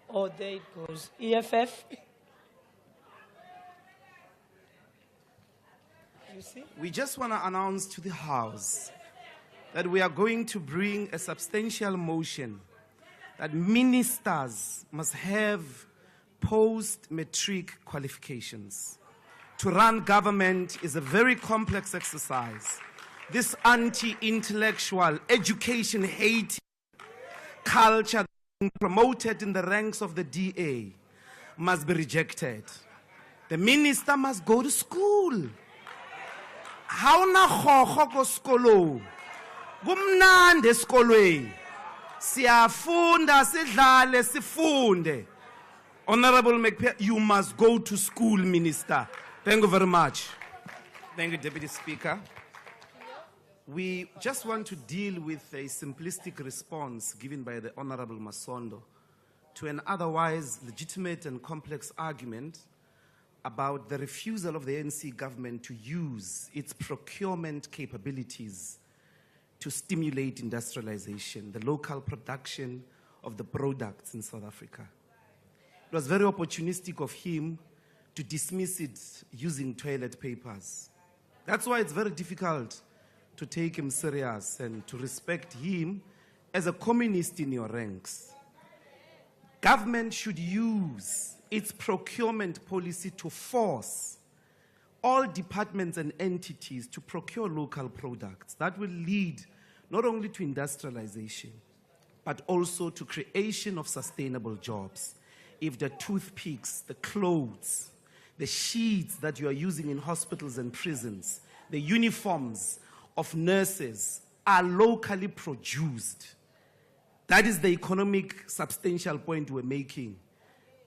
Oh, there it goes. EFF. You see? We just want to announce to the House that we are going to bring a substantial motion that ministers must have post-matric qualifications. To run government is a very complex exercise. This anti-intellectual, education-hating culture being promoted in the ranks of the DA must be rejected. The minister must go to school. How na khokho ko skolo? Kumnandi esikolweni. Siyafunda sidlale sifunde. Honorable McPherson, you must go to school, Minister. Thank you very much. Thank you, Deputy Speaker. We just want to deal with a simplistic response given by the Honorable Masondo to an otherwise legitimate and complex argument about the refusal of the ANC government to use its procurement capabilities to stimulate industrialization, the local production of the products in South Africa. It was very opportunistic of him to dismiss it using toilet papers. That's why it's very difficult to take him serious and to respect him as a communist in your ranks. Government should use its procurement policy to force all departments and entities to procure local products. That will lead not only to industrialization, but also to creation of sustainable jobs. If the toothpicks, the clothes, the sheets that you are using in hospitals and prisons, the uniforms of nurses are locally produced, that is the economic substantial point we're making.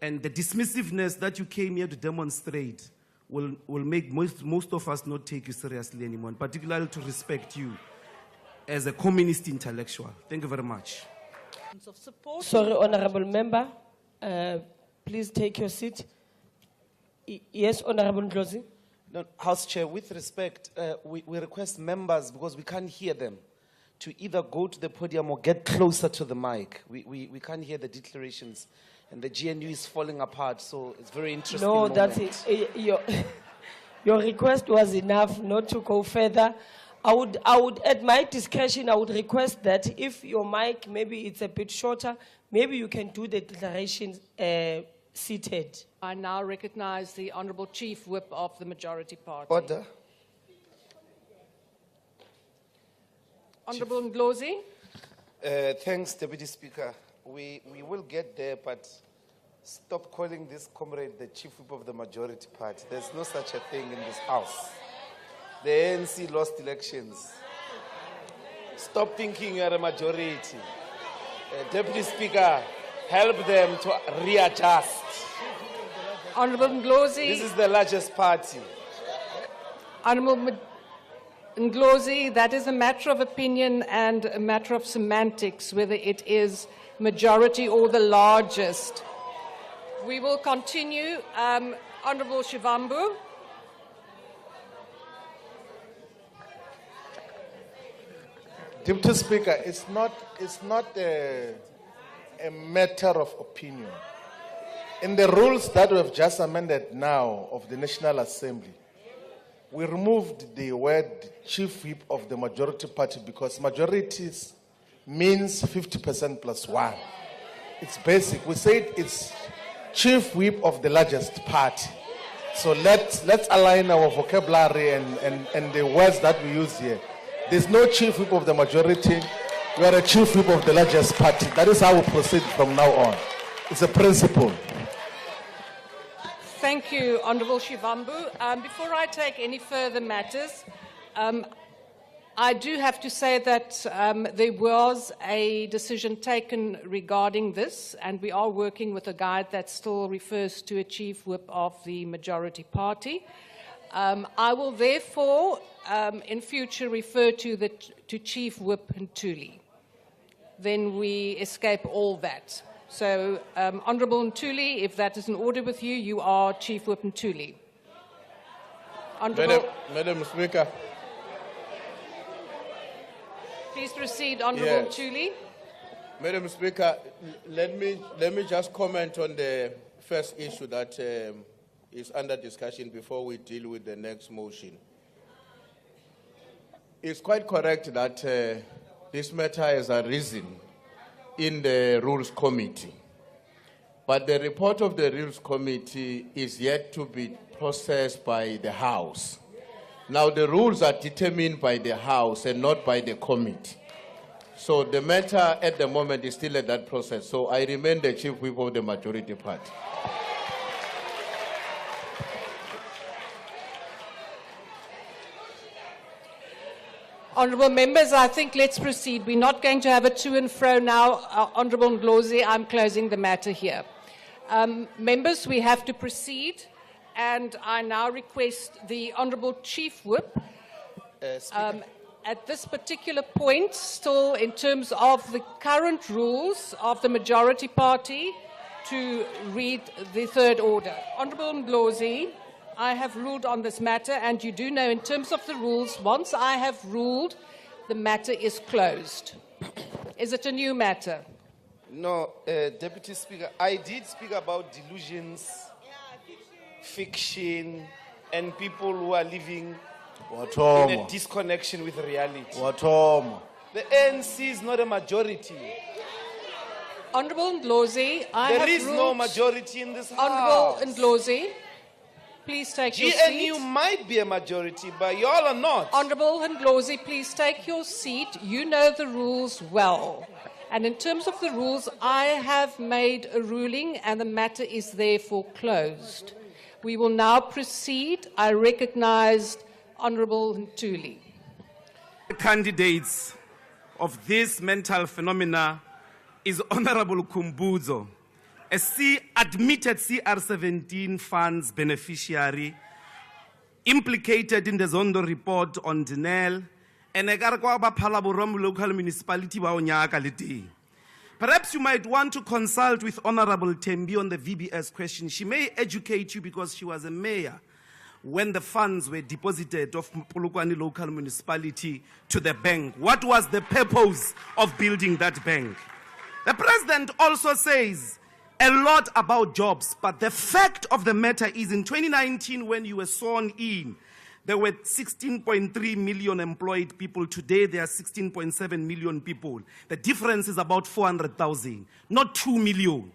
And the dismissiveness that you came here to demonstrate will make most of us not take you seriously anymore, and particularly to respect you as a communist intellectual. Thank you very much. Sorry, Honorable Member. Please take your seat. Yes, Honorable Ndlozi. No, House Chair, with respect, we request members, because we can't hear them, to either go to the podium or get closer to the mic. We can't hear the declarations, and the GNU is falling apart, so it's very interesting. No, that's it. Your request was enough not to go further. I would, at my discretion, I would request that if your mic, maybe it's a bit shorter, maybe you can do the declaration seated. I now recognize the Honorable Chief Whip of the Majority Party. Order. Honorable Ndlozi. Thanks, Deputy Speaker. We will get there, but stop calling this comrade the Chief Whip of the Majority Party. There's no such a thing in this House. The ANC lost elections. Stop thinking you're a majority. Deputy Speaker, help them to readjust. Honorable Ndlozi. This is the largest party. Honorable Ndlozi, that is a matter of opinion and a matter of semantics, whether it is majority or the largest. We will continue. Honorable Shivambu. Deputy Speaker, it's not a matter of opinion. In the rules that we have just amended now of the National Assembly, we removed the word Chief Whip of the Majority Party because majorities means 50% plus one. It's basic. We said it's Chief Whip of the largest party. So let's align our vocabulary and the words that we use here. There's no Chief Whip of the majority. We are a Chief Whip of the largest party. That is how we proceed from now on. It's a principle. Thank you, Honorable Shivambu. Before I take any further matters, I do have to say that there was a decision taken regarding this, and we are working with a guide that still refers to a Chief Whip of the Majority Party. I will therefore, in future, refer to Chief Whip Ntuli. Then we escape all that. So, Honourable Ntuli, if that is in order with you, you are Chief Whip Ntuli. Madam Speaker. Please proceed, Honourable Ntuli. Madam Speaker, let me just comment on the first issue that is under discussion before we deal with the next motion. It's quite correct that this matter has arisen in the Rules Committee, but the report of the Rules Committee is yet to be processed by the House. Now, the rules are determined by the House and not by the committee. So the matter at the moment is still at that process. So I remain the Chief Whip of the majority party. Honourable members, I think let's proceed. We're not going to have a to and fro now. Honourable Ndlozi, I'm closing the matter here. Members, we have to proceed, and I now request the Honourable Chief Whip. At this particular point, still in terms of the current rules of the majority party, to read the third order. Honourable Ndlozi, I have ruled on this matter, and you do know in terms of the rules, once I have ruled, the matter is closed. Is it a new matter? No, Deputy Speaker, I did speak about delusions, fiction, and people who are living in a disconnection with reality. The ANC is not a majority. Honourable Ndlozi, There is no majority in this Honourable House. Ndlozi, please take your GNU seat. might be a majority, but y'all are not. Honourable Ndlozi, please take your seat. You know the rules well. And in terms of the rules, I have made a ruling and the matter is therefore closed. We will now proceed. I recognise Honourable Ntuli. Candidates of this mental phenomena is Honorable Kumbuzo, a admitted CR17 funds beneficiary, implicated in the Zondo report on Denel, and a local municipality. Perhaps you might want to consult with Honorable Tembi on the VBS question. She may educate you because she was a mayor when the funds were deposited of Polokwane local municipality to the bank. What was the purpose of building that bank? The president also says a lot about jobs, but the fact of the matter is in 2019 when you were sworn in, there were 16.3 million employed people. Today there are 16.7 million people. The difference is about 400,000, not 2 million.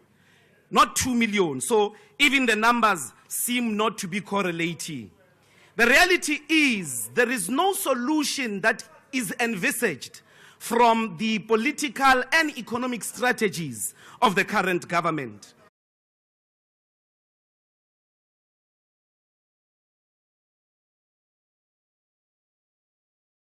Not 2 million. So even the numbers seem not to be correlating. The reality is there is no solution that is envisaged from the political and economic strategies of the current government.